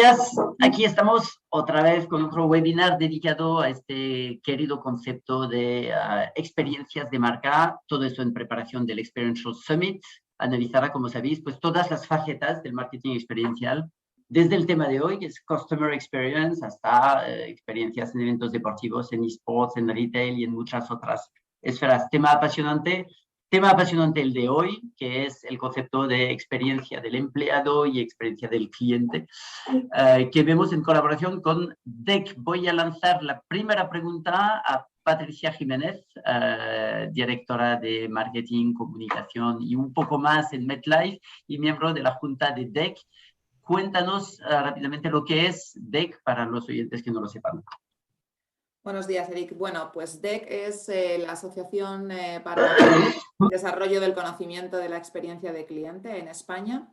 días, aquí estamos otra vez con otro webinar dedicado a este querido concepto de experiencias de marca, todo esto en preparación del Experiential Summit. Analizará, como sabéis, pues todas las facetas del marketing experiencial, desde el tema de hoy, que es Customer Experience, hasta experiencias en eventos deportivos, en esports, en retail y en muchas otras esferas. Tema apasionante el de hoy, que es el concepto de experiencia del empleado y experiencia del cliente, que vemos en colaboración con DEC. Voy a lanzar la primera pregunta a Patricia Jiménez, directora de Marketing, Comunicación y un poco más en MetLife y miembro de la Junta de DEC. Cuéntanos rápidamente lo que es DEC para los oyentes que no lo sepan. Buenos días, Eric. Bueno, pues DEC es la Asociación para el Desarrollo del Conocimiento de la Experiencia de Cliente en España.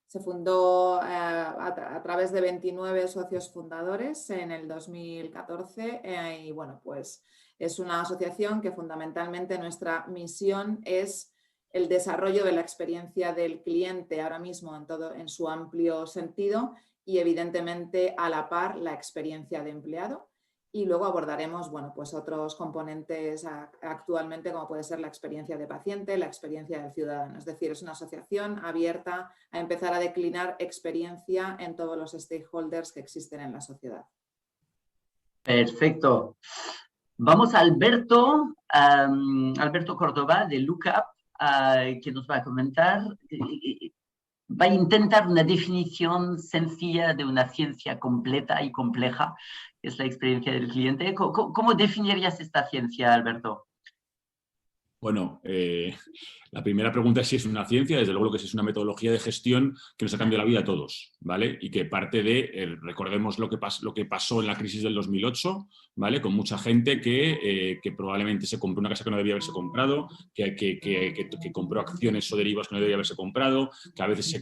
Se fundó a través de 29 socios fundadores en el 2014 y bueno, pues es una asociación que fundamentalmente nuestra misión es el desarrollo de la experiencia del cliente ahora mismo en su amplio sentido y evidentemente a la par la experiencia de empleado. Y luego abordaremos, bueno, pues otros componentes actualmente, como puede ser la experiencia de paciente, la experiencia del ciudadano. Es decir, es una asociación abierta a empezar a declinar experiencia en todos los stakeholders que existen en la sociedad. Perfecto. Vamos a Alberto Córdoba de Lookup, que nos va a comentar. Va a intentar una definición sencilla de una ciencia completa y compleja, que es la experiencia del cliente. ¿Cómo definirías esta ciencia, Alberto? Bueno, la primera pregunta es si es una ciencia. Desde luego lo que es una metodología de gestión que nos ha cambiado la vida a todos, ¿vale? Y que parte de, recordemos lo que pasó en la crisis del 2008, ¿vale? Con mucha gente que probablemente se compró una casa que no debía haberse comprado, que compró acciones o derivos que no debía haberse comprado, que a veces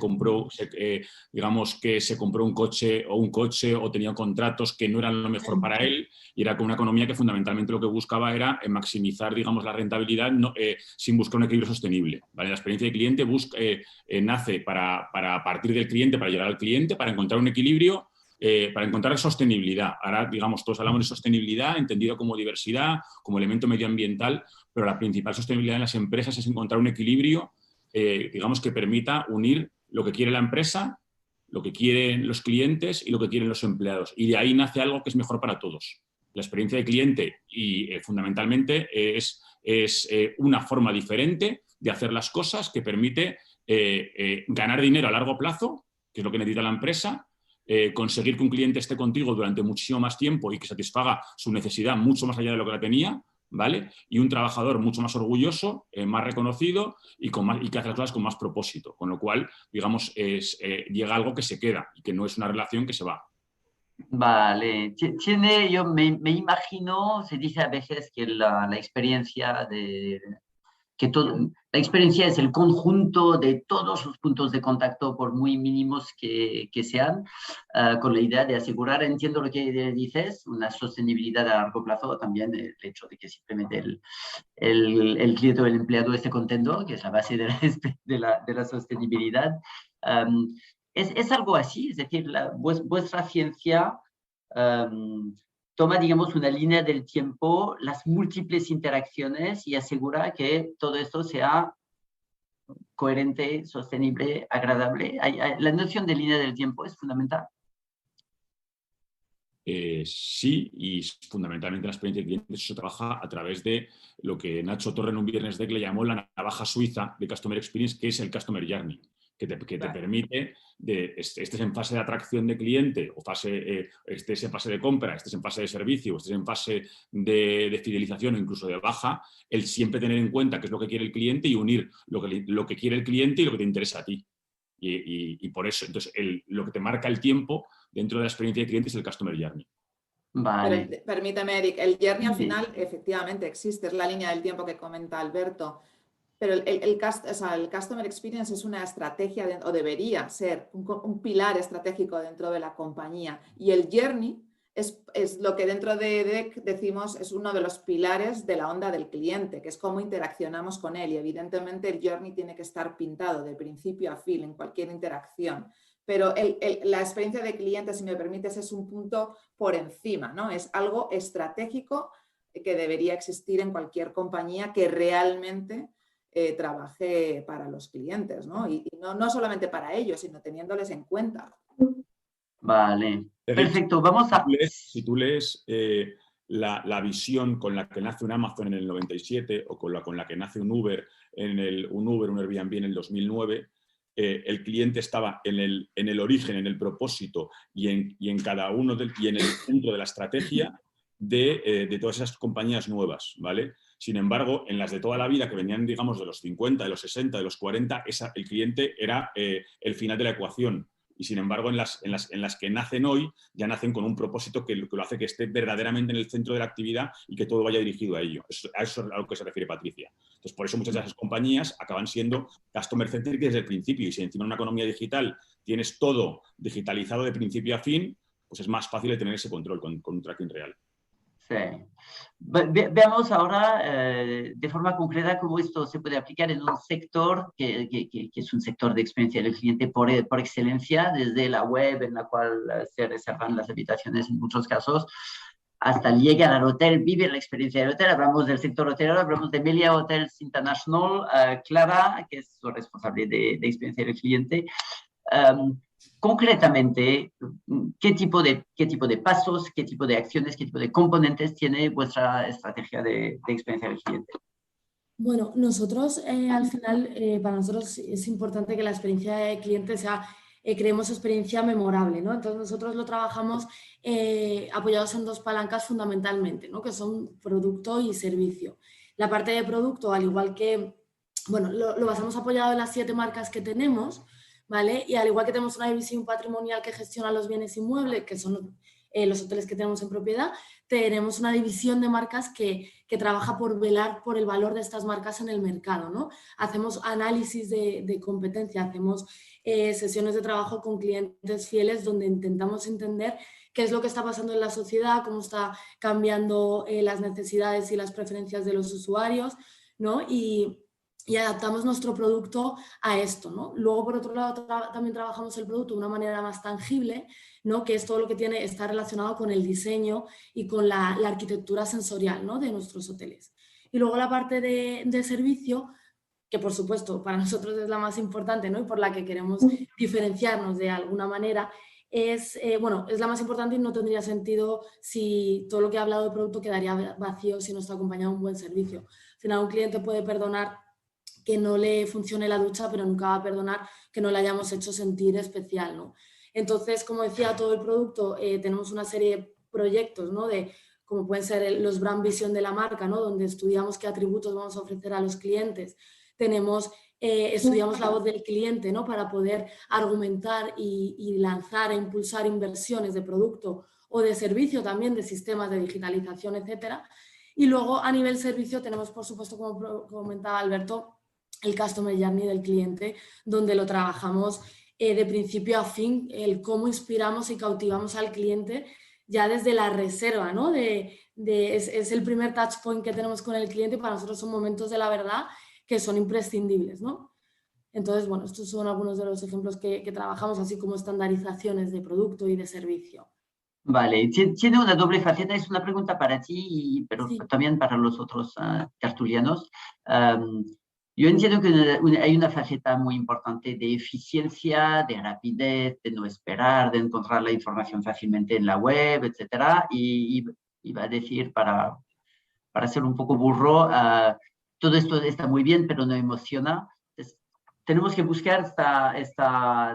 digamos que se compró un coche o tenía contratos que no eran lo mejor para él, y era con una economía que fundamentalmente lo que buscaba era maximizar, digamos, la rentabilidad sin buscar un equilibrio sostenible, ¿vale? La experiencia del cliente nace para partir del cliente, para llegar al cliente, para encontrar un equilibrio, para encontrar sostenibilidad. Ahora, digamos, todos hablamos de sostenibilidad, entendido como diversidad, como elemento medioambiental, pero la principal sostenibilidad en las empresas es encontrar un equilibrio, digamos, que permita unir lo que quiere la empresa, lo que quieren los clientes y lo que quieren los empleados. Y de ahí nace algo que es mejor para todos. La experiencia del cliente y fundamentalmente es una forma diferente de hacer las cosas que permite ganar dinero a largo plazo, que es lo que necesita la empresa, conseguir que un cliente esté contigo durante muchísimo más tiempo y que satisfaga su necesidad mucho más allá de lo que la tenía, ¿vale? Y un trabajador mucho más orgulloso, más reconocido y que hace las cosas con más propósito. Con lo cual, digamos, llega algo que se queda y que no es una relación que se va. Vale, yo me imagino, se dice a veces que la experiencia la experiencia es el conjunto de todos los puntos de contacto, por muy mínimos que sean, con la idea de asegurar, entiendo lo que dices, una sostenibilidad a largo plazo, también el hecho de que simplemente el cliente o el empleado esté contento, que es la base de la sostenibilidad. Es algo así, es decir, vuestra ciencia toma, digamos, una línea del tiempo, las múltiples interacciones y asegura que todo esto sea coherente, sostenible, agradable. La noción de línea del tiempo es fundamental. Sí, y fundamentalmente la experiencia de cliente se trabaja a través de lo que Nacho Torre en un Viernes Deck le llamó la navaja suiza de Customer Experience, que es el Customer Journey, que te permite, estés en fase de atracción de cliente o estés en fase de compra, estés en fase de servicio, estés en fase de fidelización o incluso de baja, el siempre tener en cuenta qué es lo que quiere el cliente y unir lo que quiere el cliente y lo que te interesa a ti. Y por eso, entonces, lo que te marca el tiempo dentro de la experiencia de cliente es el Customer Journey. Vale. Permíteme, Eric, el Journey al final efectivamente existe, es la línea del tiempo que comenta Alberto, pero el Customer Experience es una estrategia, o debería ser un pilar estratégico dentro de la compañía, y el Journey es lo que dentro de DEC decimos es uno de los pilares de la onda del cliente, que es cómo interaccionamos con él, y evidentemente el Journey tiene que estar pintado de principio a fin en cualquier interacción. pero la experiencia de cliente, si me permites, es un punto por encima, ¿no? Es algo estratégico que debería existir en cualquier compañía que realmente trabaje para los clientes, ¿no? Y no solamente para ellos, sino teniéndoles en cuenta. Vale, Eric, perfecto. Vamos a... Si tú lees la visión con la que nace un Amazon en el 97 o con la que nace un Uber, un Airbnb en el 2009, el cliente estaba en el origen, en el propósito y en cada uno y en el centro de la estrategia de todas esas compañías nuevas, ¿vale? Sin embargo, en las de toda la vida, que venían, digamos, de los 50, de los 60, de los 40, el cliente era el final de la ecuación. Y sin embargo, en las que nacen hoy, ya nacen con un propósito que lo hace que esté verdaderamente en el centro de la actividad y que todo vaya dirigido a ello. A eso es a lo que se refiere Patricia. Entonces, por eso muchas de esas compañías acaban siendo customer centric desde el principio. Y si encima en una economía digital tienes todo digitalizado de principio a fin, pues es más fácil de tener ese control con un tracking real. Sí. Veamos ahora de forma concreta cómo esto se puede aplicar en un sector que es un sector de experiencia del cliente por excelencia, desde la web en la cual se reservan las habitaciones en muchos casos, hasta llegar al hotel, vivir la experiencia del hotel. Hablamos del sector hotelero, hablamos de Melia Hotels International, Clara, que es su responsable de experiencia del cliente. Concretamente, ¿qué tipo de pasos, qué tipo de acciones, qué tipo de componentes tiene vuestra estrategia de experiencia del cliente? Bueno, nosotros al final, para nosotros es importante que la experiencia de cliente sea, creemos experiencia memorable, ¿no? Entonces nosotros lo trabajamos apoyados en dos palancas fundamentalmente, ¿no? Que son producto y servicio. La parte de producto, al igual que, bueno, lo basamos apoyado en las 7 marcas que tenemos, ¿vale? Y al igual que tenemos una división patrimonial que gestiona los bienes inmuebles, que son los hoteles que tenemos en propiedad, tenemos una división de marcas que trabaja por velar por el valor de estas marcas en el mercado, ¿no? Hacemos análisis de competencia, hacemos sesiones de trabajo con clientes fieles donde intentamos entender qué es lo que está pasando en la sociedad, cómo está cambiando las necesidades y las preferencias de los usuarios, ¿no? Y adaptamos nuestro producto a esto, ¿no? Luego, por otro lado, también trabajamos el producto de una manera más tangible, ¿no? Que es todo lo que está relacionado con el diseño y con la arquitectura sensorial, ¿no? De nuestros hoteles. Y luego la parte de servicio, que por supuesto para nosotros es la más importante, ¿no? Y por la que queremos diferenciarnos de alguna manera, es la más importante y no tendría sentido si todo lo que he hablado de producto quedaría vacío si no está acompañado de un buen servicio. Al final, un cliente puede perdonar que no le funcione la ducha, pero nunca va a perdonar que no le hayamos hecho sentir especial, ¿no? Entonces, como decía, todo el producto, tenemos una serie de proyectos, ¿no? Como pueden ser los brand vision de la marca, ¿no? Donde estudiamos qué atributos vamos a ofrecer a los clientes. Estudiamos la voz del cliente, ¿no? Para poder argumentar y lanzar e impulsar inversiones de producto o de servicio también, de sistemas de digitalización, etcétera. Y luego, a nivel servicio, tenemos, por supuesto, como comentaba Alberto, el Customer Journey del cliente, donde lo trabajamos de principio a fin, el cómo inspiramos y cautivamos al cliente ya desde la reserva, ¿no? Es el primer touch point que tenemos con el cliente y para nosotros son momentos de la verdad que son imprescindibles, ¿no? Entonces, bueno, estos son algunos de los ejemplos que trabajamos, así como estandarizaciones de producto y de servicio. Vale, tiene una doble faceta, es una pregunta para ti, pero Sí. también para los otros tertulianos. Yo entiendo que hay una faceta muy importante de eficiencia, de rapidez, de no esperar, de encontrar la información fácilmente en la web, etcétera. Y iba a decir, para ser un poco burro, todo esto está muy bien, pero no emociona. Entonces, tenemos que buscar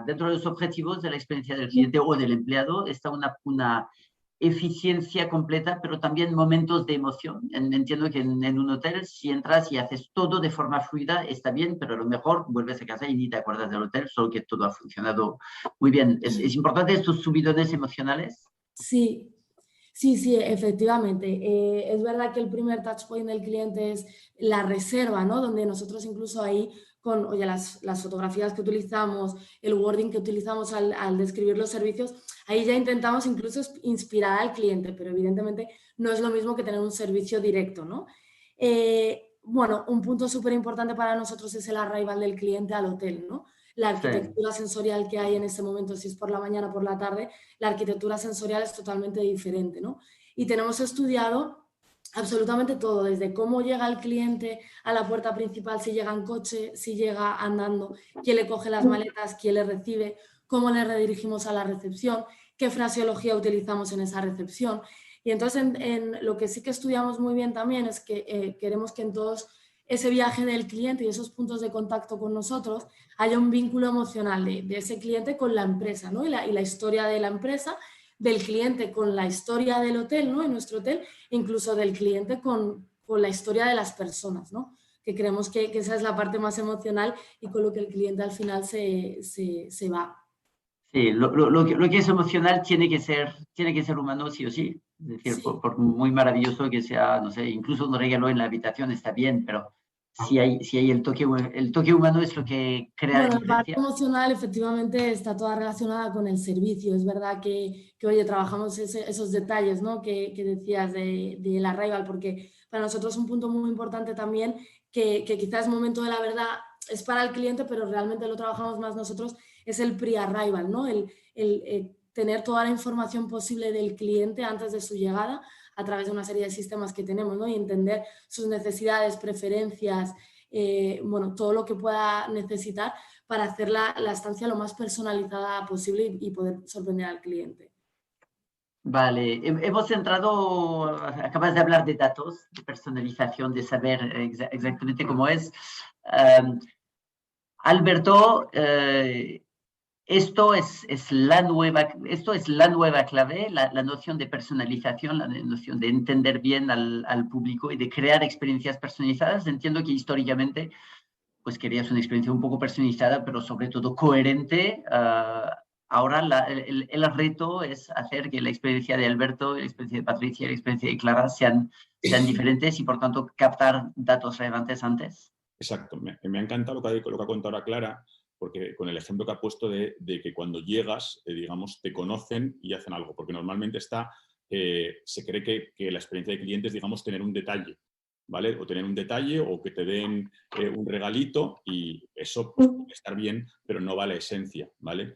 dentro de los objetivos de la experiencia del cliente o del empleado, está una eficiencia completa, pero también momentos de emoción. Entiendo que en un hotel, si entras y haces todo de forma fluida, está bien, pero a lo mejor vuelves a casa y ni te acuerdas del hotel, solo que todo ha funcionado muy bien. ¿Es importante estos subidones emocionales? Sí, sí, efectivamente. Es verdad que el primer touch point del cliente es la reserva, ¿no? Donde nosotros incluso ahí con las fotografías que utilizamos, el wording que utilizamos al describir los servicios, ahí ya intentamos incluso inspirar al cliente, pero evidentemente no es lo mismo que tener un servicio directo, ¿no? Un punto súper importante para nosotros es el arrival del cliente al hotel, ¿no? la arquitectura sensorial que hay en ese momento, si es por la mañana o por la tarde, la arquitectura sensorial es totalmente diferente, ¿no? Y tenemos estudiado absolutamente todo, desde cómo llega el cliente a la puerta principal, si llega en coche, si llega andando, quién le coge las maletas, quién le recibe, cómo le redirigimos a la recepción, qué fraseología utilizamos en esa recepción. Y entonces en lo que sí que estudiamos muy bien también es que queremos que en todos ese viaje del cliente y esos puntos de contacto con nosotros haya un vínculo emocional de ese cliente con la empresa, ¿no? Y la historia de la empresa, del cliente con la historia del hotel, ¿no? En nuestro hotel, incluso del cliente con la historia de las personas, ¿no? Que creemos que esa es la parte más emocional y con lo que el cliente al final se va. Sí, lo que es emocional tiene que ser humano sí o sí. Es decir, Sí. por muy maravilloso que sea, no sé, incluso un regalo en la habitación está bien, pero si hay el toque humano es lo que crea Bueno, la parte diferencia. emocional efectivamente está toda relacionada con el servicio. Es verdad que oye, trabajamos esos detalles, ¿no? que decías de la Arrival, porque para nosotros es un punto muy importante también que quizás es momento de la verdad, es para el cliente, pero realmente lo trabajamos más nosotros, es el pre-arrival, ¿no? El tener toda la información posible del cliente antes de su llegada a través de una serie de sistemas que tenemos, ¿no? Y entender sus necesidades, preferencias, bueno, todo lo que pueda necesitar para hacer la estancia lo más personalizada posible y poder sorprender al cliente. Vale, hemos entrado, acabas de hablar de datos, de personalización, de saber exactamente cómo es. Alberto, esto es la nueva clave, la noción de personalización, la noción de entender bien al público y de crear experiencias personalizadas. Entiendo que históricamente pues querías una experiencia un poco personalizada, pero sobre todo coherente. Ahora el reto es hacer que la experiencia de Alberto, la experiencia de Patricia y la experiencia de Clara sean diferentes y por tanto captar datos relevantes antes. Exacto, me ha encantado lo que ha contado ahora Clara, porque con el ejemplo que ha puesto de que cuando llegas, digamos, te conocen y hacen algo, porque normalmente se cree que la experiencia de cliente es, digamos, tener un detalle, ¿vale? O tener un detalle o que te den un regalito y eso pues, puede estar bien, pero no va a la esencia, ¿vale?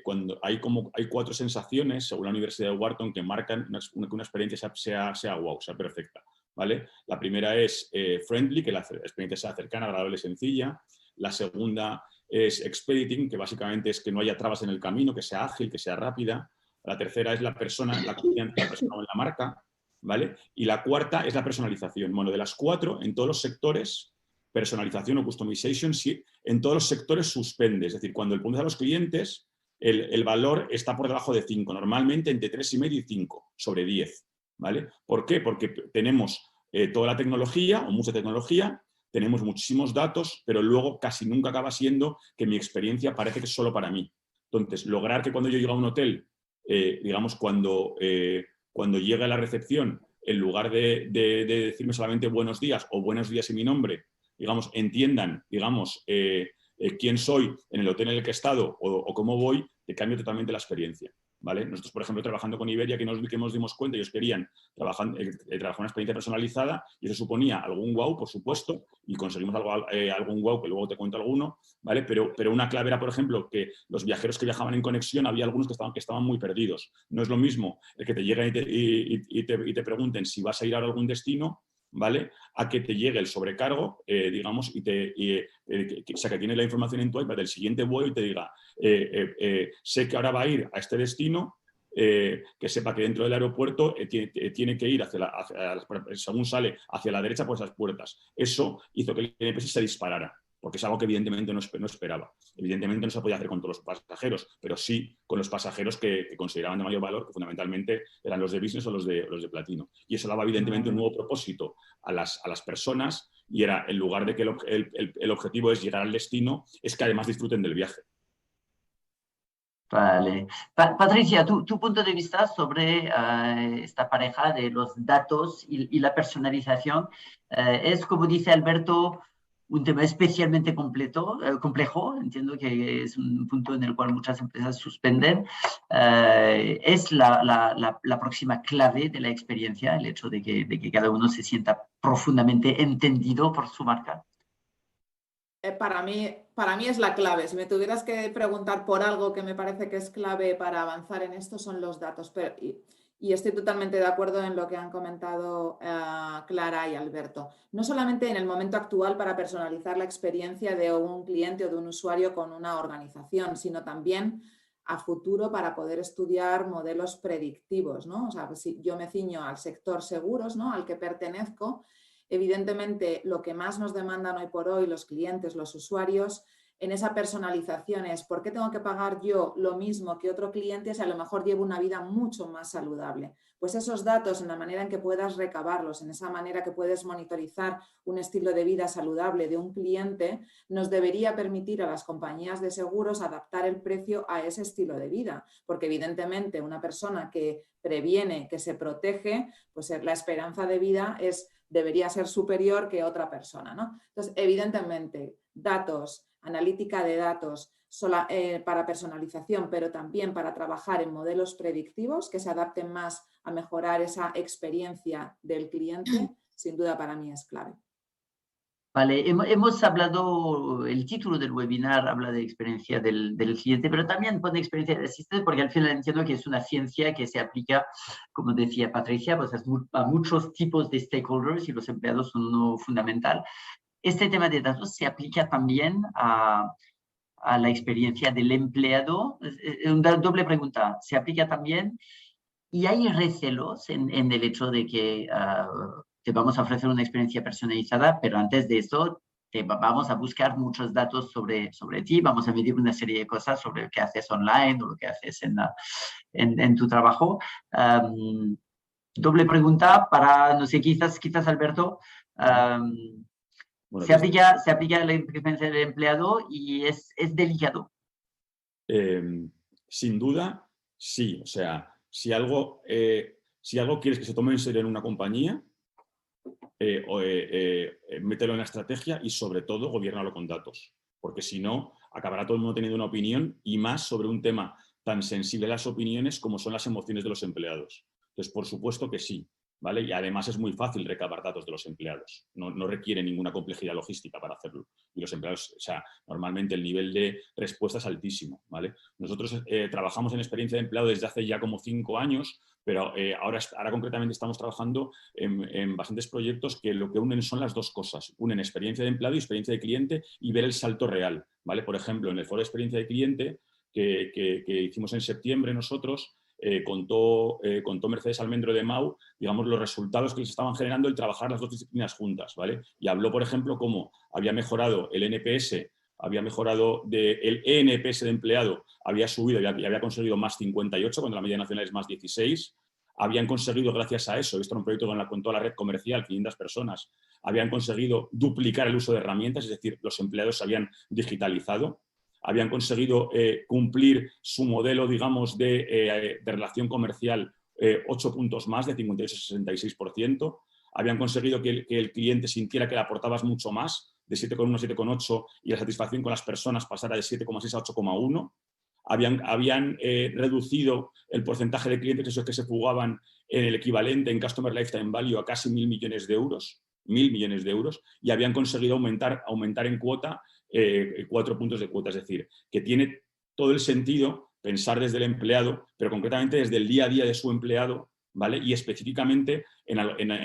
Cuando hay 4 sensaciones, según la Universidad de Wharton, que marcan que una experiencia sea wow, sea perfecta. ¿Vale? La primera es friendly, que la experiencia sea cercana, agradable, sencilla. La segunda es expediting, que básicamente es que no haya trabas en el camino, que sea ágil, que sea rápida. La tercera es la confianza en la persona o en la marca, ¿vale? Y la cuarta es la personalización. Bueno, de las 4, en todos los sectores, personalización o customization, sí, en todos los sectores suspende. Es decir, cuando el punto a los clientes, el valor está por debajo de 5, normalmente entre 3,5 y 5 sobre 10. ¿Vale? ¿Por qué? Porque tenemos toda la tecnología o mucha tecnología, tenemos muchísimos datos, pero luego casi nunca acaba siendo que mi experiencia parece que es solo para mí. Entonces, lograr que cuando yo llego a un hotel, digamos, cuando llegue a la recepción, en lugar de decirme solamente buenos días o buenos días y mi nombre, digamos, entiendan, digamos, quién soy en el hotel en el que he estado o cómo voy, te cambia totalmente la experiencia. ¿Vale? Nosotros, por ejemplo, trabajando con Iberia, que nos dimos cuenta, ellos querían trabajar una experiencia personalizada y eso suponía algún wow, por supuesto, y conseguimos algún wow, que luego te cuento alguno, ¿vale? Pero una clave era, por ejemplo, que los viajeros que viajaban en conexión, había algunos que estaban muy perdidos. No es lo mismo el que te lleguen y te pregunten si vas a ir a algún destino, ¿vale? A que te llegue el sobrecargo, digamos, o sea, que tienes la información en tu iPad del siguiente vuelo y te diga, sé que ahora va a ir a este destino, que sepa que dentro del aeropuerto tiene que ir según sale hacia la derecha por esas puertas. Eso hizo que el NPS se disparara, porque es algo que evidentemente no esperaba. Evidentemente no se podía hacer con todos los pasajeros, pero sí con los pasajeros que consideraban de mayor valor, que fundamentalmente eran los de business o los de platino. Y eso daba evidentemente un nuevo propósito a las personas y era, en lugar de que el objetivo es llegar al destino, es que además disfruten del viaje. Vale. Patricia, tu punto de vista sobre esta pareja de los datos y la personalización es, como dice Alberto, un tema especialmente complejo. Entiendo que es un punto en el cual muchas empresas suspenden. Es la próxima clave de la experiencia, el hecho de que cada uno se sienta profundamente entendido por su marca. Para mí es la clave. Si me tuvieras que preguntar por algo que me parece que es clave para avanzar en esto, son los datos. Y estoy totalmente de acuerdo en lo que han comentado Clara y Alberto. No solamente en el momento actual para personalizar la experiencia de un cliente o de un usuario con una organización, sino también a futuro para poder estudiar modelos predictivos, ¿no? O sea, si yo me ciño al sector seguros, ¿no?, al que pertenezco, evidentemente lo que más nos demandan hoy por hoy los clientes, los usuarios, en esa personalización es ¿por qué tengo que pagar yo lo mismo que otro cliente si a lo mejor llevo una vida mucho más saludable? Pues esos datos, en la manera en que puedas recabarlos, en esa manera que puedes monitorizar un estilo de vida saludable de un cliente, nos debería permitir a las compañías de seguros adaptar el precio a ese estilo de vida, porque evidentemente una persona que previene, que se protege, pues la esperanza de vida debería ser superior que otra persona, ¿no? Entonces, evidentemente, datos, analítica de datos para personalización, pero también para trabajar en modelos predictivos que se adapten más a mejorar esa experiencia del cliente, sin duda para mí es clave. Vale, hemos hablado, el título del webinar habla de experiencia del cliente, pero también pone experiencia del asistente, porque al final entiendo que es una ciencia que se aplica, como decía Patricia, pues a muchos tipos de stakeholders y los empleados son uno fundamental. Este tema de datos se aplica también a la experiencia del empleado. Una doble pregunta, ¿se aplica también? ¿Y hay recelos en el hecho de que te vamos a ofrecer una experiencia personalizada, pero antes de eso vamos a buscar muchos datos sobre ti, vamos a medir una serie de cosas sobre lo que haces online o lo que haces en tu trabajo? Doble pregunta para, no sé, quizás Alberto, Bueno, se aplica la experiencia del empleado y es delicado. Sin duda, sí. O sea, si algo quieres que se tome en serio en una compañía, mételo en la estrategia y sobre todo gobiérnalo con datos, porque si no, acabará todo el mundo teniendo una opinión y más sobre un tema tan sensible a las opiniones como son las emociones de los empleados. Entonces, por supuesto que sí, ¿vale? Y además es muy fácil recabar datos de los empleados, no requiere ninguna complejidad logística para hacerlo. Y los empleados, o sea, normalmente el nivel de respuesta es altísimo, ¿vale? Nosotros trabajamos en experiencia de empleado desde hace ya como 5 años, pero ahora concretamente estamos trabajando en bastantes proyectos que lo que unen son las dos cosas. Unen experiencia de empleado y experiencia de cliente y ver el salto real, ¿vale? Por ejemplo, en el foro de experiencia de cliente que hicimos en septiembre nosotros, contó Mercedes Almendro de Mau, digamos, los resultados que les estaban generando el trabajar las dos disciplinas juntas, ¿vale? Y habló, por ejemplo, cómo había mejorado el NPS, el ENPS de empleado, había subido y había conseguido más 58, cuando la media nacional es más 16. Habían conseguido, gracias a eso, esto era un proyecto con toda la red comercial, 500 personas, habían conseguido duplicar el uso de herramientas, es decir, los empleados se habían digitalizado. Habían conseguido cumplir su modelo, digamos, de relación comercial 8 puntos más, de 58 a 66%. Habían conseguido que el cliente sintiera que le aportabas mucho más, de 7,1 a 7,8, y la satisfacción con las personas pasara de 7,6 a 8,1. Habían reducido el porcentaje de clientes que se fugaban en el equivalente en Customer Lifetime Value a casi 1.000 millones de euros. 1.000 millones de euros, y habían conseguido aumentar en cuota 4 puntos de cuota. Es decir, que tiene todo el sentido pensar desde el empleado, pero concretamente desde el día a día de su empleado, ¿vale? Y específicamente en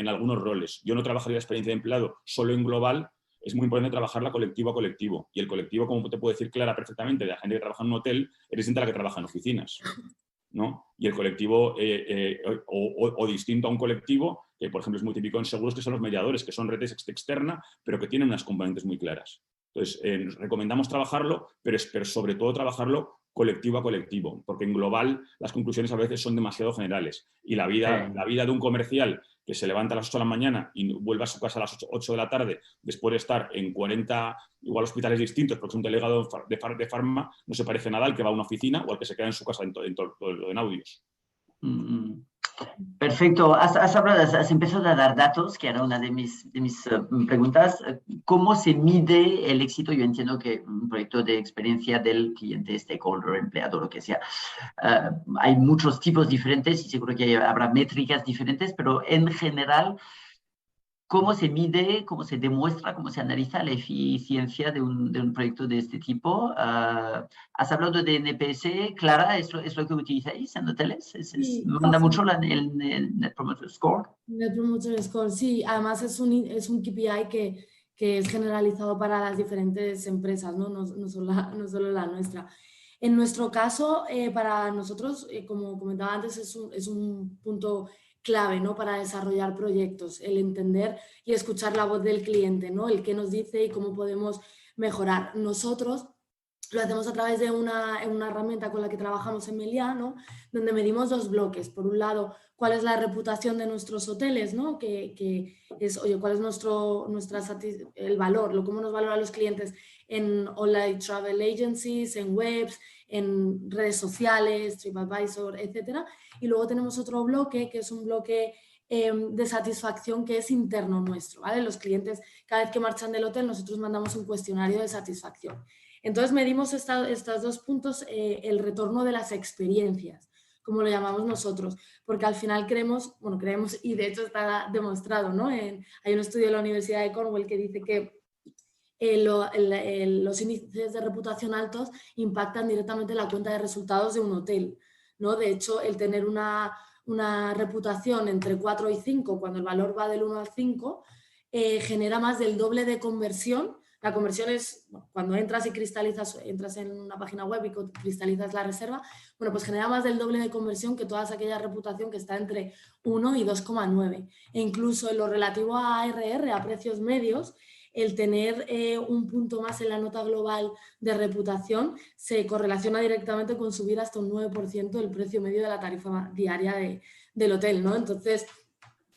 algunos roles. Yo no trabajaría la experiencia de empleado solo en global, es muy importante trabajarla colectivo a colectivo. Y el colectivo, como te puede decir Clara perfectamente, de la gente que trabaja en un hotel, es distinta a la que trabaja en oficinas, ¿no? Y el colectivo, o distinto a un colectivo, que por ejemplo es muy típico en seguros, que son los mediadores, que son redes externa, pero que tienen unas componentes muy claras. Entonces, nos recomendamos trabajarlo, pero sobre todo trabajarlo colectivo a colectivo, porque en global las conclusiones a veces son demasiado generales. Y la vida de un comercial que se levanta a las 8 de la mañana y vuelve a su casa a las 8 de la tarde, después de estar en 40 igual hospitales distintos, porque es un delegado de farma, no se parece nada al que va a una oficina o al que se queda en su casa en audios. Perfecto. Has empezado a dar datos, que era una de mis preguntas. ¿Cómo se mide el éxito? Yo entiendo que un proyecto de experiencia del cliente, stakeholder, empleado, lo que sea, hay muchos tipos diferentes y seguro que habrá métricas diferentes, pero en general, ¿cómo se mide, cómo se demuestra, cómo se analiza la eficiencia de un proyecto de este tipo? Has hablado de NPS, Clara, ¿es lo que utilizáis en hoteles? Sí, ¿Manda sí. mucho el Net Promoter Score? Net Promoter Score, sí. Además es un KPI que es generalizado para las diferentes empresas, ¿no? No solo la nuestra. En nuestro caso, para nosotros, como comentaba antes, es un punto clave, ¿no? Para desarrollar proyectos, el entender y escuchar la voz del cliente, ¿no? El qué nos dice y cómo podemos mejorar. Nosotros lo hacemos a través de una herramienta con la que trabajamos en Meliá, ¿no? Donde medimos dos bloques. Por un lado, cuál es la reputación de nuestros hoteles, ¿no? Que es, oye, cuál es el valor, cómo nos valoran los clientes en online travel agencies, en webs, en redes sociales, TripAdvisor, etcétera. Y luego tenemos otro bloque, que es un bloque de satisfacción que es interno nuestro, ¿vale? Los clientes, cada vez que marchan del hotel, nosotros mandamos un cuestionario de satisfacción. Entonces medimos estos dos puntos, el retorno de las experiencias, como lo llamamos nosotros, porque al final creemos, y de hecho está demostrado, ¿no? Hay un estudio de la Universidad de Cornwall que dice que los índices de reputación altos impactan directamente la cuenta de resultados de un hotel, ¿no? De hecho, el tener una reputación entre 4 y 5, cuando el valor va del 1 al 5, genera más del doble de conversión. La conversión es cuando entras en una página web y cristalizas la reserva, bueno, pues genera más del doble de conversión que toda aquella reputación que está entre 1 y 2,9. E incluso en lo relativo a ARR, a precios medios, el tener un punto más en la nota global de reputación se correlaciona directamente con subir hasta un 9% el precio medio de la tarifa diaria del hotel, ¿no? Entonces,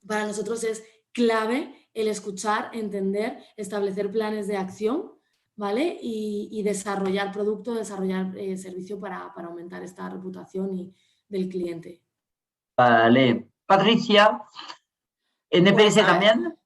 para nosotros es clave el escuchar, entender, establecer planes de acción, ¿vale? Y desarrollar producto, desarrollar servicio para aumentar esta reputación del cliente. Vale. Patricia, ¿NPS Pues, también?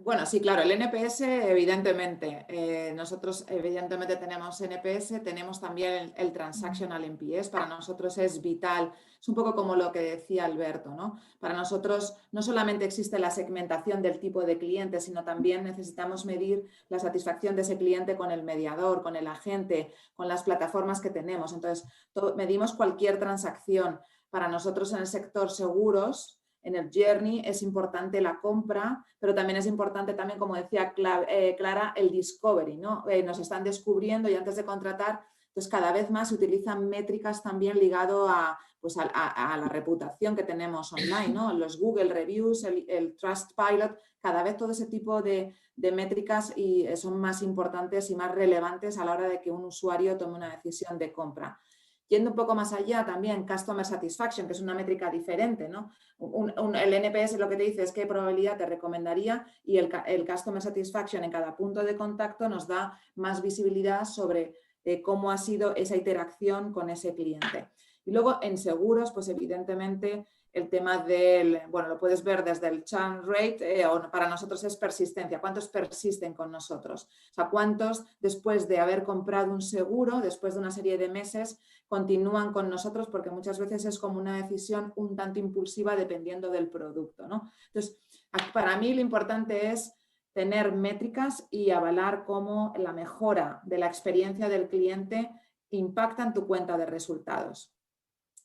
bueno, sí, claro, el NPS evidentemente, nosotros evidentemente tenemos NPS, tenemos también el Transactional NPS, para nosotros es vital, es un poco como lo que decía Alberto, ¿no? Para nosotros no solamente existe la segmentación del tipo de cliente, sino también necesitamos medir la satisfacción de ese cliente con el mediador, con el agente, con las plataformas que tenemos. Entonces, medimos cualquier transacción. Para nosotros en el sector seguros, en el journey es importante la compra, pero también es importante, también, como decía Clara, el discovery, ¿no? Nos están descubriendo y antes de contratar, pues cada vez más se utilizan métricas también ligado a la reputación que tenemos online, ¿no? Los Google Reviews, el Trustpilot, cada vez todo ese tipo de métricas son más importantes y más relevantes a la hora de que un usuario tome una decisión de compra. Yendo un poco más allá también, Customer Satisfaction, que es una métrica diferente, ¿no? El NPS lo que te dice es qué probabilidad te recomendaría y el Customer Satisfaction en cada punto de contacto nos da más visibilidad sobre cómo ha sido esa interacción con ese cliente. Y luego en seguros, pues evidentemente el tema bueno, lo puedes ver desde el churn rate, para nosotros es persistencia. ¿Cuántos persisten con nosotros? O sea, ¿cuántos después de haber comprado un seguro, después de una serie de meses, continúan con nosotros? Porque muchas veces es como una decisión un tanto impulsiva dependiendo del producto, ¿no? Entonces, para mí lo importante es tener métricas y avalar cómo la mejora de la experiencia del cliente impacta en tu cuenta de resultados.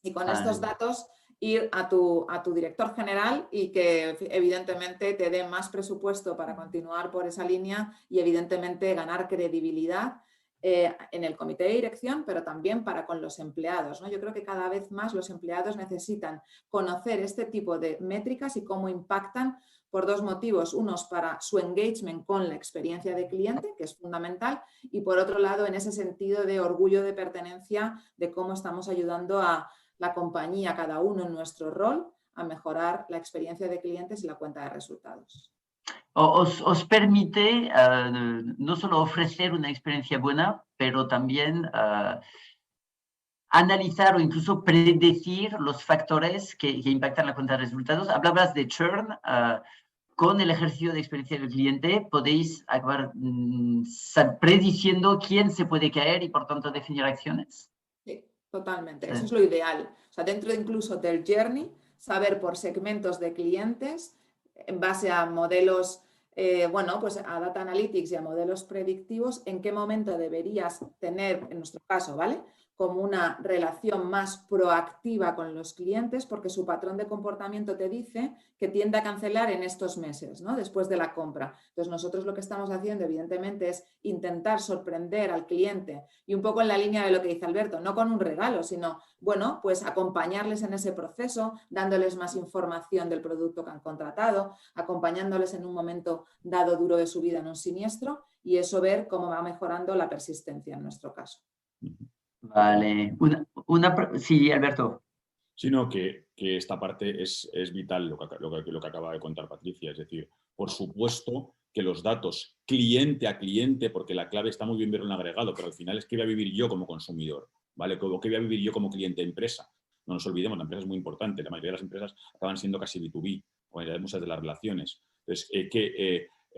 Y con estos datos ir a tu director general y que evidentemente te dé más presupuesto para continuar por esa línea y evidentemente ganar credibilidad en el comité de dirección, pero también para con los empleados, ¿no? Yo creo que cada vez más los empleados necesitan conocer este tipo de métricas y cómo impactan por dos motivos. Unos para su engagement con la experiencia de cliente, que es fundamental, y por otro lado en ese sentido de orgullo de pertenencia de cómo estamos ayudando a la compañía, cada uno en nuestro rol, a mejorar la experiencia de clientes y la cuenta de resultados. Os permite no solo ofrecer una experiencia buena, pero también analizar o incluso predecir los factores que impactan la cuenta de resultados. Hablabas de churn. Con el ejercicio de experiencia del cliente podéis acabar prediciendo quién se puede caer y por tanto definir acciones. Sí, totalmente. Eso es lo ideal. O sea, dentro incluso del journey, saber por segmentos de clientes en base a modelos, bueno, pues a Data Analytics y a modelos predictivos, en qué momento deberías tener, en nuestro caso, ¿vale?, como una relación más proactiva con los clientes, porque su patrón de comportamiento te dice que tiende a cancelar en estos meses, ¿no?, después de la compra. Entonces, nosotros lo que estamos haciendo, evidentemente, es intentar sorprender al cliente, y un poco en la línea de lo que dice Alberto, no con un regalo, sino, bueno, pues acompañarles en ese proceso, dándoles más información del producto que han contratado, acompañándoles en un momento dado duro de su vida en un siniestro, y eso ver cómo va mejorando la persistencia en nuestro caso. Vale. Sí, Alberto. Sino que esta parte es vital, lo que acaba de contar Patricia. Es decir, por supuesto que los datos cliente a cliente, porque la clave está muy bien ver un agregado, pero al final es qué voy a vivir yo como consumidor, ¿vale? ¿Qué voy a vivir yo como cliente de empresa? No nos olvidemos, la empresa es muy importante. La mayoría de las empresas acaban siendo casi B2B, o en muchas de las relaciones. Entonces,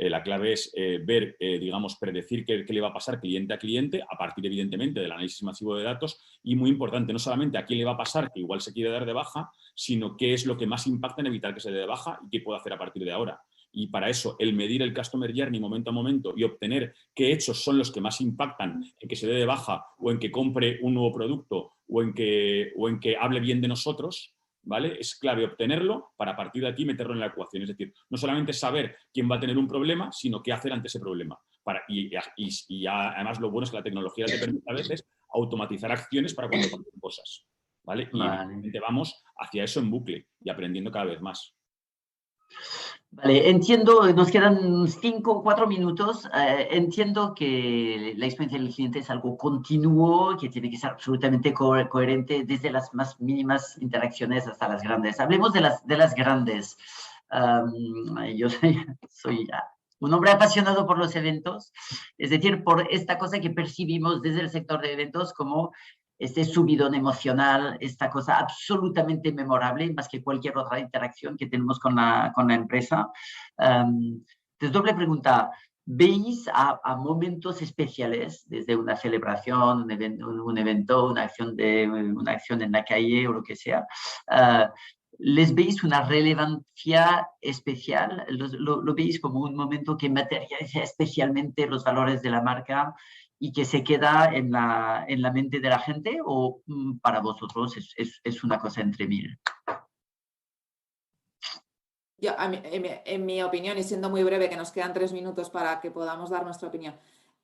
la clave es ver, digamos, predecir qué le va a pasar cliente a cliente a partir, evidentemente, del análisis masivo de datos, y muy importante, no solamente a quién le va a pasar que igual se quiere dar de baja, sino qué es lo que más impacta en evitar que se dé de baja y qué puedo hacer a partir de ahora. Y para eso, el medir el Customer Journey momento a momento y obtener qué hechos son los que más impactan en que se dé de baja o en que compre un nuevo producto o en que hable bien de nosotros, ¿vale? Es clave obtenerlo para a partir de aquí meterlo en la ecuación. Es decir, no solamente saber quién va a tener un problema, sino qué hacer ante ese problema. Y además lo bueno es que la tecnología te permite a veces automatizar acciones para cuando pasen cosas, ¿vale? Y evidentemente vamos hacia eso en bucle y aprendiendo cada vez más. Vale, entiendo, nos quedan 5 o 4 minutos. Entiendo que la experiencia del cliente es algo continuo, que tiene que ser absolutamente coherente desde las más mínimas interacciones hasta las grandes. Hablemos de las grandes. Yo soy un hombre apasionado por los eventos, es decir, por esta cosa que percibimos desde el sector de eventos como este subidón emocional, esta cosa absolutamente memorable, más que cualquier otra interacción que tenemos con la empresa. Entonces, doble pregunta. ¿Veis a momentos especiales, desde una celebración, un evento, una acción en la calle o lo que sea? ¿Les veis una relevancia especial? ¿Lo veis como un momento que materializa especialmente los valores de la marca y que se queda en la mente de la gente, o para vosotros es una cosa entre mil? Yo, en mi opinión, y siendo muy breve, que nos quedan 3 minutos para que podamos dar nuestra opinión,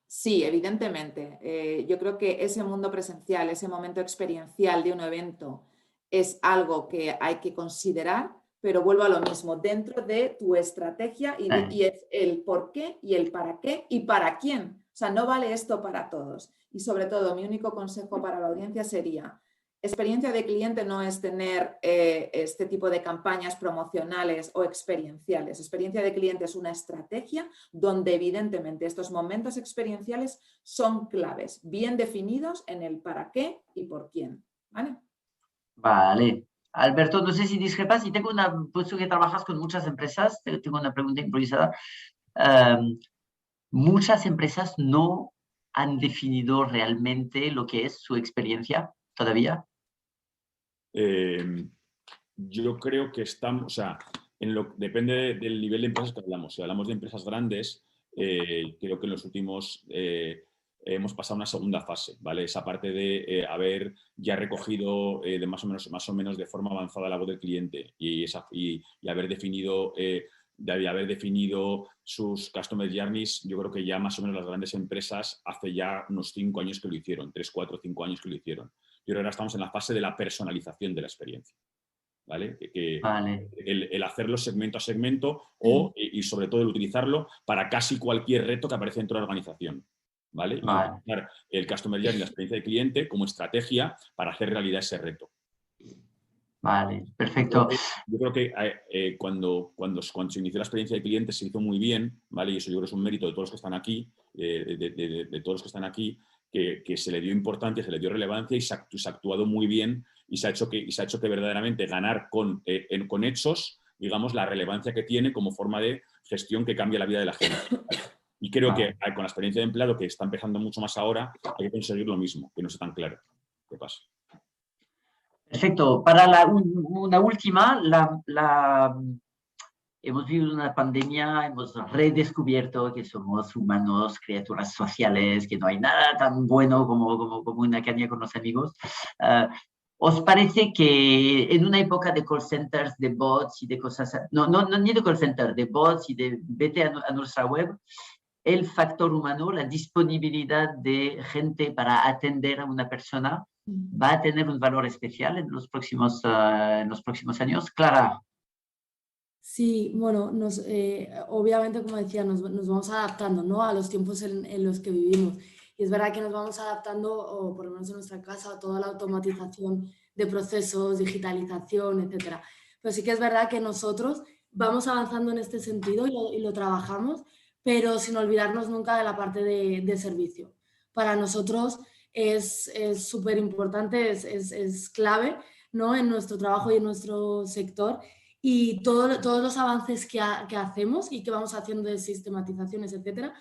sí, evidentemente. Yo creo que ese mundo presencial, ese momento experiencial de un evento es algo que hay que considerar, pero vuelvo a lo mismo, dentro de tu estrategia y es el por qué y el para qué y para quién. O sea, no vale esto para todos. Y sobre todo, mi único consejo para la audiencia sería: experiencia de cliente no es tener este tipo de campañas promocionales o experienciales. Experiencia de cliente es una estrategia donde evidentemente estos momentos experienciales son claves, bien definidos en el para qué y por quién. ¿Vale? Vale. Alberto, no sé si discrepas, y puesto que trabajas con muchas empresas, tengo una pregunta improvisada. Muchas empresas no han definido realmente lo que es su experiencia todavía. Yo creo que estamos, o sea, depende del nivel de empresas que hablamos. Si hablamos de empresas grandes, creo que en los últimos hemos pasado una segunda fase, ¿vale? Esa parte de haber ya recogido de más o menos de forma avanzada la voz del cliente y haber definido sus customer journeys. Yo creo que ya más o menos las grandes empresas hace ya unos 5 años que lo hicieron, 3, 4, 5 años que lo hicieron. Yo creo que ahora estamos en la fase de la personalización de la experiencia, ¿vale? Vale. El hacerlo segmento a segmento y sobre todo el utilizarlo para casi cualquier reto que aparece dentro de la organización, ¿vale? Y utilizar el Customer Journey, la experiencia del cliente, como estrategia para hacer realidad ese reto. Vale, perfecto. Yo creo que cuando se inició la experiencia del cliente se hizo muy bien, ¿vale? Y eso yo creo que es un mérito de todos los que están aquí, de todos los que están aquí, que se le dio importancia, se le dio relevancia y se ha actuado muy bien y se ha hecho que verdaderamente ganar con hechos, digamos, la relevancia que tiene como forma de gestión que cambia la vida de la gente. Y creo que con la experiencia de empleado, que está empezando mucho más ahora, hay que conseguir lo mismo, que no sea tan claro qué pasa. Perfecto. Para una última, hemos vivido una pandemia, hemos redescubierto que somos humanos, criaturas sociales, que no hay nada tan bueno como una caña con los amigos. ¿Os parece que en una época de call centers, de bots y de cosas, no ni de call centers, de bots y de vete a nuestra web, el factor humano, la disponibilidad de gente para atender a una persona va a tener un valor especial en los próximos años? Clara. Sí, bueno, obviamente, como decía, nos vamos adaptando, ¿no?, a los tiempos en los que vivimos. Y es verdad que nos vamos adaptando, o por lo menos en nuestra casa, a toda la automatización de procesos, digitalización, etcétera. Pero sí que es verdad que nosotros vamos avanzando en este sentido y lo trabajamos, pero sin olvidarnos nunca de la parte de servicio. Para nosotros es súper importante, es clave, ¿no?, en nuestro trabajo y en nuestro sector. Y todos los avances que hacemos y que vamos haciendo de sistematizaciones, etcétera,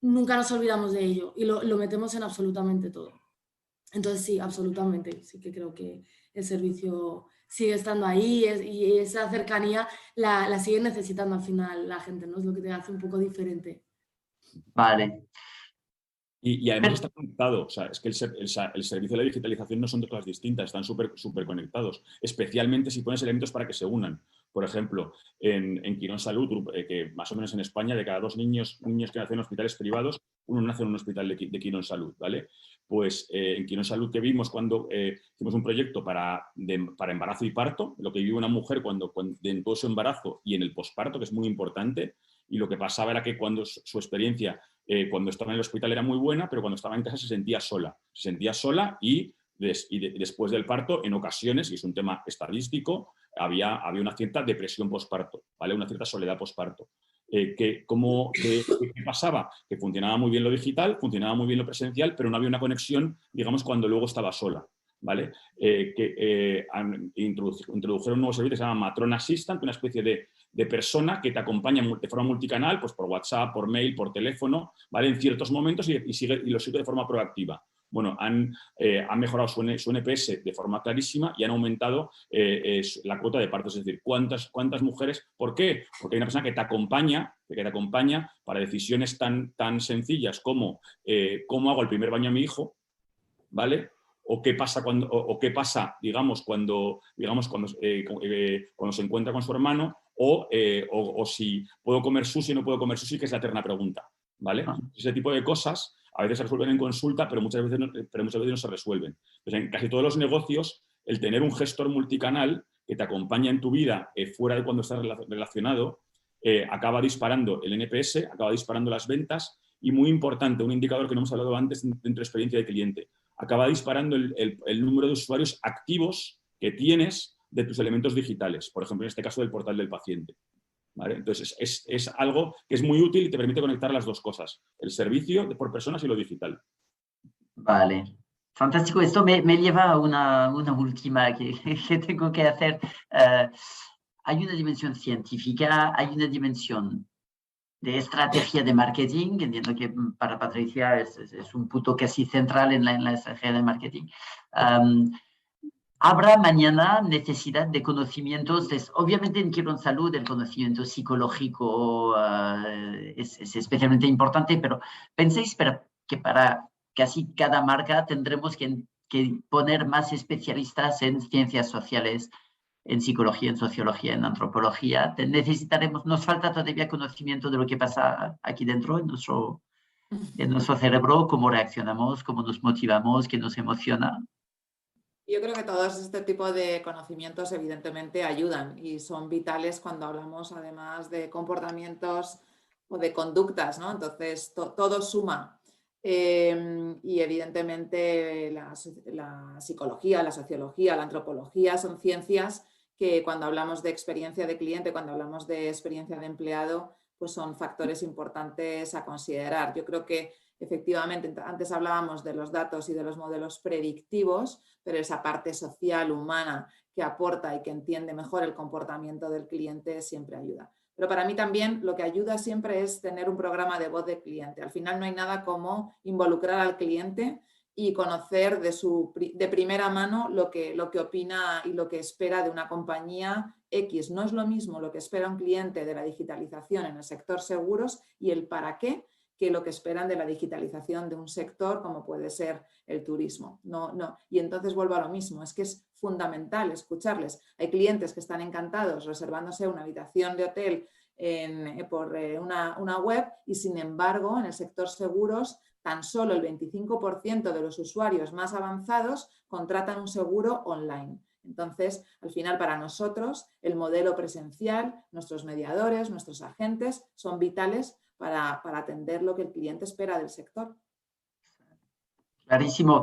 nunca nos olvidamos de ello y lo metemos en absolutamente todo. Entonces sí, absolutamente, sí que creo que el servicio sigue estando ahí y esa cercanía la sigue necesitando al final la gente, ¿no? Es lo que te hace un poco diferente. Vale. Y además está conectado, o sea, es que el servicio de la digitalización no son dos cosas distintas, están súper conectados, especialmente si pones elementos para que se unan. Por ejemplo, en Quirón Salud, que más o menos en España, de cada 2 niños que nacen en hospitales privados, uno nace en un hospital de Quirón Salud, ¿vale? Pues en Quirón Salud, que vimos cuando hicimos un proyecto para embarazo y parto, lo que vive una mujer cuando en todo su embarazo y en el posparto, que es muy importante, y lo que pasaba era que cuando su experiencia cuando estaba en el hospital era muy buena, pero cuando estaba en casa se sentía sola y después del parto, en ocasiones, y es un tema estadístico, había una cierta depresión posparto, ¿vale? Una cierta soledad posparto. ¿Qué pasaba? Que funcionaba muy bien lo digital, funcionaba muy bien lo presencial, pero no había una conexión, digamos, cuando luego estaba sola, ¿vale? Introdujeron un nuevo servicio que se llama Matrona Assistant, una especie de persona que te acompaña de forma multicanal, pues por WhatsApp, por mail, por teléfono, ¿vale? En ciertos momentos y lo sigue de forma proactiva. Bueno, han mejorado su NPS de forma clarísima y han aumentado la cuota de partos. Es decir, ¿cuántas mujeres? ¿Por qué? Porque hay una persona que te acompaña para decisiones tan sencillas como cómo hago el primer baño a mi hijo, ¿vale? O qué pasa digamos, cuando se encuentra con su hermano, o si puedo comer sushi o no puedo comer sushi, que es la eterna pregunta, ¿vale? Ese tipo de cosas a veces se resuelven en consulta, pero muchas veces no se resuelven. Entonces, en casi todos los negocios, el tener un gestor multicanal que te acompaña en tu vida fuera de cuando estás relacionado, acaba disparando el NPS, acaba disparando las ventas y, muy importante, un indicador que no hemos hablado antes dentro de experiencia de cliente, acaba disparando el número de usuarios activos que tienes de tus elementos digitales, por ejemplo, en este caso del portal del paciente, ¿vale? Entonces, es algo que es muy útil y te permite conectar las dos cosas, el servicio por personas y lo digital. Vale, fantástico. Esto me lleva a una última que tengo que hacer. Hay una dimensión científica, hay una dimensión de estrategia de marketing, que entiendo que para Patricia es un punto casi central en la estrategia de marketing. Habrá mañana necesidad de conocimientos, obviamente en Quirón Salud el conocimiento psicológico es especialmente importante, pero penséis que para casi cada marca tendremos que poner más especialistas en ciencias sociales, en psicología, en sociología, en antropología. Nos falta todavía conocimiento de lo que pasa aquí dentro, en nuestro cerebro, cómo reaccionamos, cómo nos motivamos, qué nos emociona. Yo creo que todos este tipo de conocimientos evidentemente ayudan y son vitales cuando hablamos además de comportamientos o de conductas, ¿no? Entonces, todo suma. Y evidentemente la psicología, la sociología, la antropología son ciencias que cuando hablamos de experiencia de cliente, cuando hablamos de experiencia de empleado, pues son factores importantes a considerar. Yo creo que efectivamente, antes hablábamos de los datos y de los modelos predictivos, pero esa parte social, humana, que aporta y que entiende mejor el comportamiento del cliente siempre ayuda. Pero para mí también lo que ayuda siempre es tener un programa de voz de cliente. Al final no hay nada como involucrar al cliente y conocer de primera mano lo que opina y lo que espera de una compañía X. No es lo mismo lo que espera un cliente de la digitalización en el sector seguros y el para qué que lo que esperan de la digitalización de un sector como puede ser el turismo. Y entonces vuelvo a lo mismo, es que es fundamental escucharles. Hay clientes que están encantados reservándose una habitación de hotel por una web y sin embargo en el sector seguros tan solo el 25% de los usuarios más avanzados contratan un seguro online. Entonces, al final, para nosotros, el modelo presencial, nuestros mediadores, nuestros agentes, son vitales para atender lo que el cliente espera del sector. Clarísimo.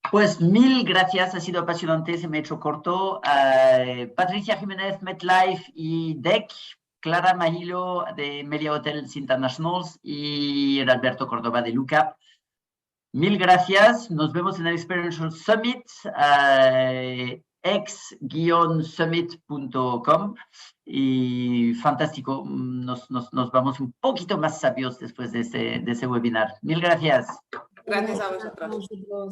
Pues mil gracias, ha sido apasionante, se me ha hecho corto. Patricia Jiménez, MetLife y DEC, Clara Mahilo de Melia Hotels Internationals y Alberto Córdoba de Lookup. Mil gracias, nos vemos en el Experiential Summit, ex-summit.com y fantástico, nos vamos un poquito más sabios después de ese webinar. Mil gracias. Gracias a vosotros.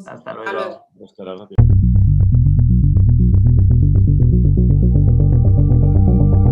Hasta luego. Hasta luego.